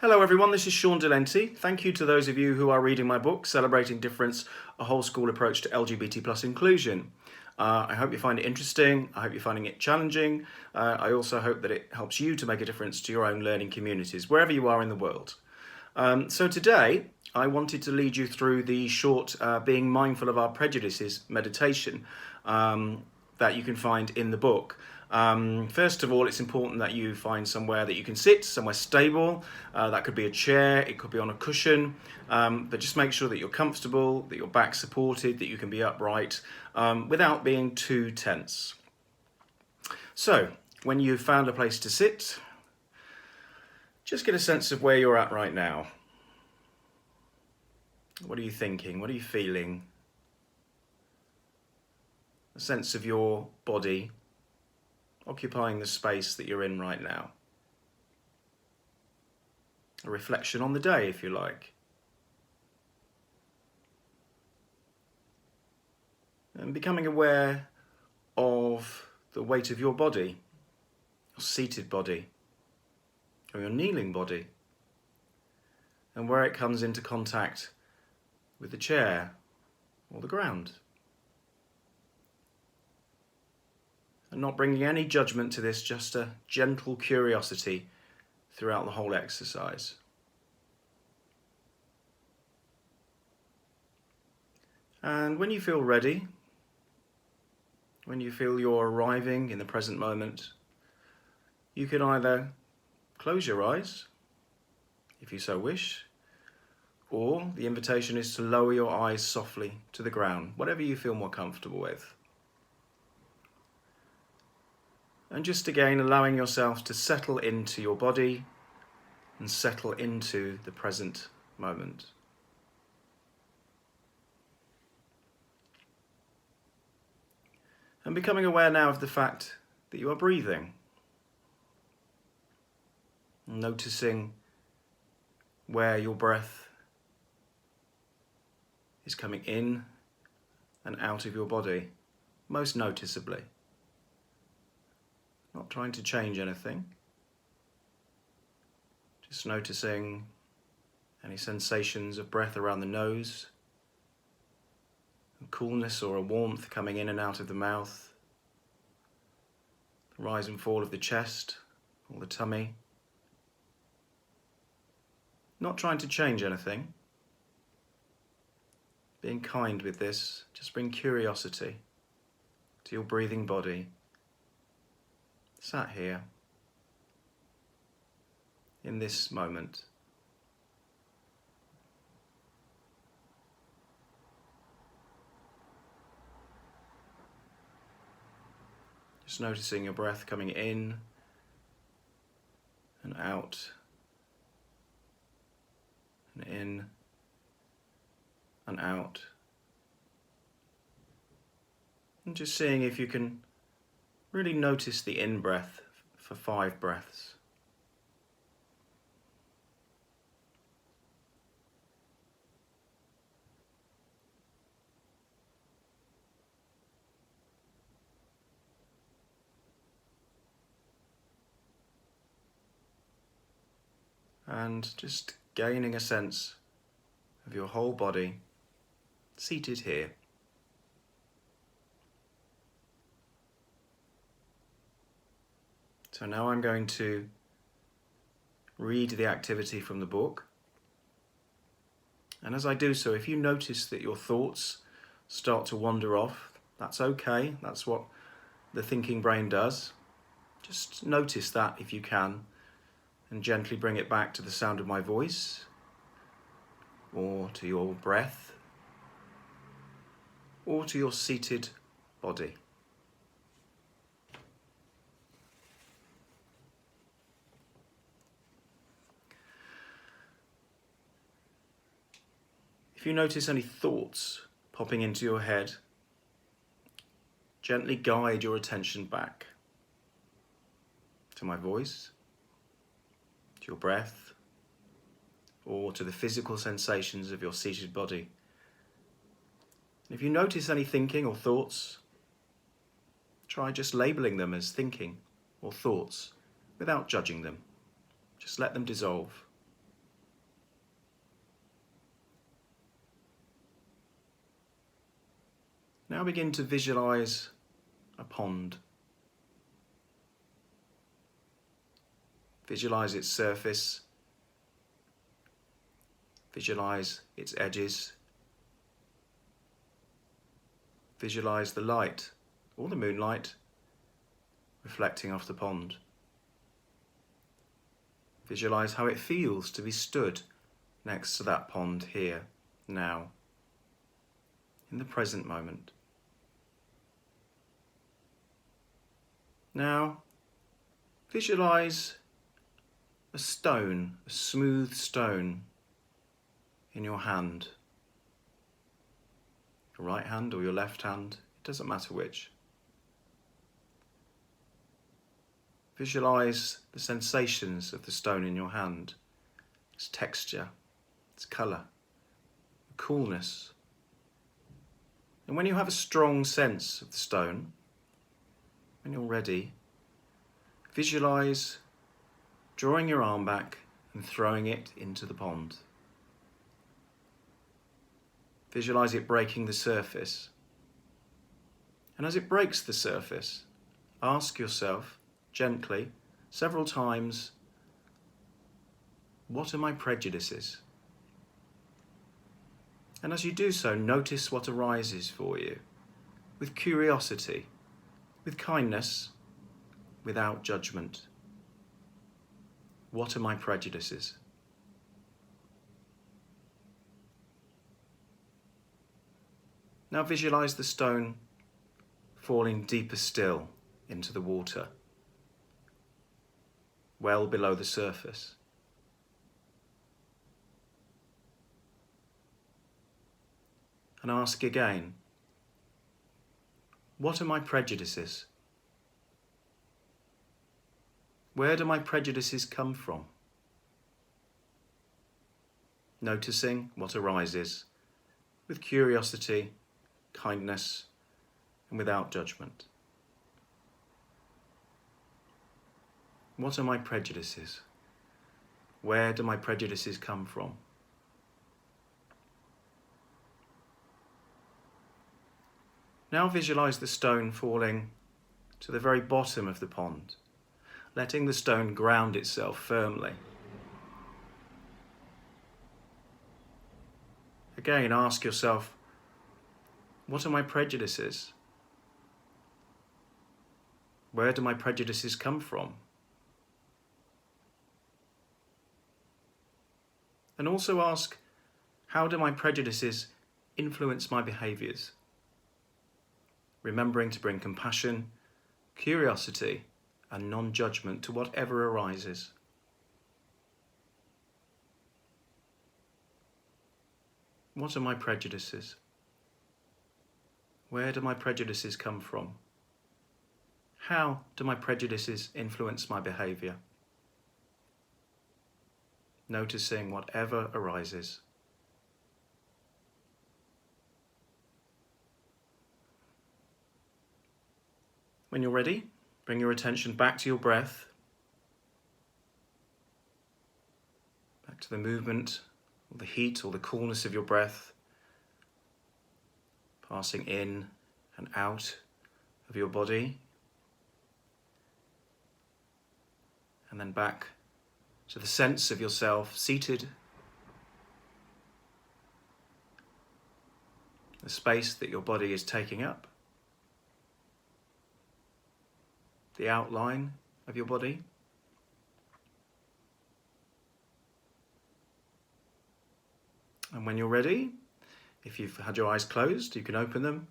Hello everyone, this is Sean Delenti. Thank you to those of you who are reading my book, Celebrating Difference, A Whole School Approach to LGBT plus Inclusion. I hope you find it interesting, I hope you're finding it challenging. I also hope that it helps you to make a difference to your own learning communities, wherever you are in the world. So today, I wanted to lead you through the short Being Mindful of Our Prejudices meditation that you can find in the book. First of all, it's important that you find somewhere that you can sit, somewhere stable. That could be a chair, it could be on a cushion, but just make sure that you're comfortable, that your back's supported, that you can be upright without being too tense. So, when you've found a place to sit, just get a sense of where you're at right now. What are you thinking? What are you feeling? A sense of your body occupying the space that you're in right now. A reflection on the day, if you like. And becoming aware of the weight of your body, your seated body, or your kneeling body, and where it comes into contact with the chair or the ground. And not bringing any judgment to this, just a gentle curiosity throughout the whole exercise. And when you feel ready, when you feel you're arriving in the present moment, you can either close your eyes, if you so wish, or the invitation is to lower your eyes softly to the ground, whatever you feel more comfortable with. And just again allowing yourself to settle into your body and settle into the present moment. And becoming aware now of the fact that you are breathing. Noticing where your breath is coming in and out of your body, most noticeably. Not trying to change anything. Just noticing any sensations of breath around the nose, a coolness or a warmth coming in and out of the mouth, the rise and fall of the chest or the tummy. Not trying to change anything. Being kind with this, just bring curiosity to your breathing body. Sat here in this moment. Just noticing your breath coming in and out, and in and out. And just seeing if you can really notice the in-breath for 5 breaths. And just gaining a sense of your whole body seated here. So now I'm going to read the activity from the book. And as I do so, if you notice that your thoughts start to wander off, that's okay. That's what the thinking brain does. Just notice that if you can, and gently bring it back to the sound of my voice, or to your breath, or to your seated body. If you notice any thoughts popping into your head, gently guide your attention back to my voice, to your breath, or to the physical sensations of your seated body. If you notice any thinking or thoughts, try just labeling them as thinking or thoughts without judging them. Just let them dissolve. Now begin to visualize a pond. Visualize its surface. Visualize its edges. Visualize the light or the moonlight reflecting off the pond. Visualize how it feels to be stood next to that pond here, now, in the present moment. Now, visualize a stone, a smooth stone in your hand. Your right hand or your left hand, it doesn't matter which. Visualize the sensations of the stone in your hand, its texture, its colour, the coolness. And when you have a strong sense of the stone, when you're ready, visualize drawing your arm back and throwing it into the pond. Visualize it breaking the surface. And as it breaks the surface, ask yourself gently, several times, what are my prejudices? And as you do so, notice what arises for you, with curiosity, with kindness, without judgment. What are my prejudices? Now visualize the stone falling deeper still into the water, well below the surface. And ask again, what are my prejudices? Where do my prejudices come from? Noticing what arises with curiosity, kindness, and without judgment. What are my prejudices? Where do my prejudices come from? Now visualize the stone falling to the very bottom of the pond, letting the stone ground itself firmly. Again, ask yourself, what are my prejudices? Where do my prejudices come from? And also ask, how do my prejudices influence my behaviours? Remembering to bring compassion, curiosity, and non-judgment to whatever arises. What are my prejudices? Where do my prejudices come from? How do my prejudices influence my behaviour? Noticing whatever arises. When you're ready, bring your attention back to your breath, back to the movement, or the heat or the coolness of your breath, passing in and out of your body, and then back to the sense of yourself seated, the space that your body is taking up, the outline of your body. And when you're ready, if you've had your eyes closed, you can open them.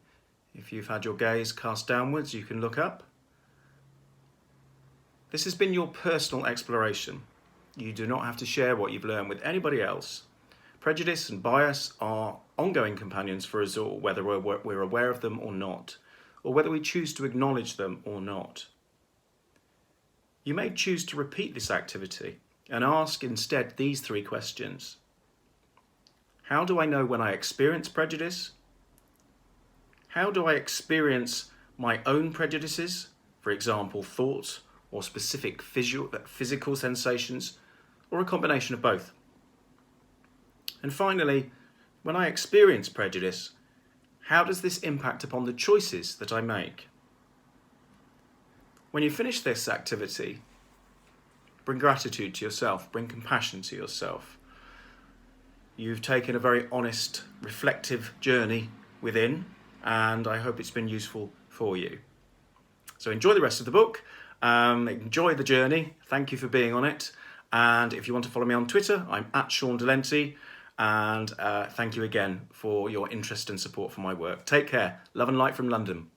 If you've had your gaze cast downwards, you can look up. This has been your personal exploration. You do not have to share what you've learned with anybody else. Prejudice and bias are ongoing companions for us all, whether we're aware of them or not, or whether we choose to acknowledge them or not. You may choose to repeat this activity and ask instead these three questions. How do I know when I experience prejudice? How do I experience my own prejudices? For example, thoughts or specific physical sensations, or a combination of both. And finally, when I experience prejudice, How does this impact upon the choices that I make? When you finish this activity, bring gratitude to yourself, bring compassion to yourself. You've taken a very honest, reflective journey within, and I hope it's been useful for you. So enjoy the rest of the book, enjoy the journey, thank you for being on it, and if you want to follow me on Twitter, I'm at Sean Delenti, and thank you again for your interest and support for my work. Take care. Love and light from London.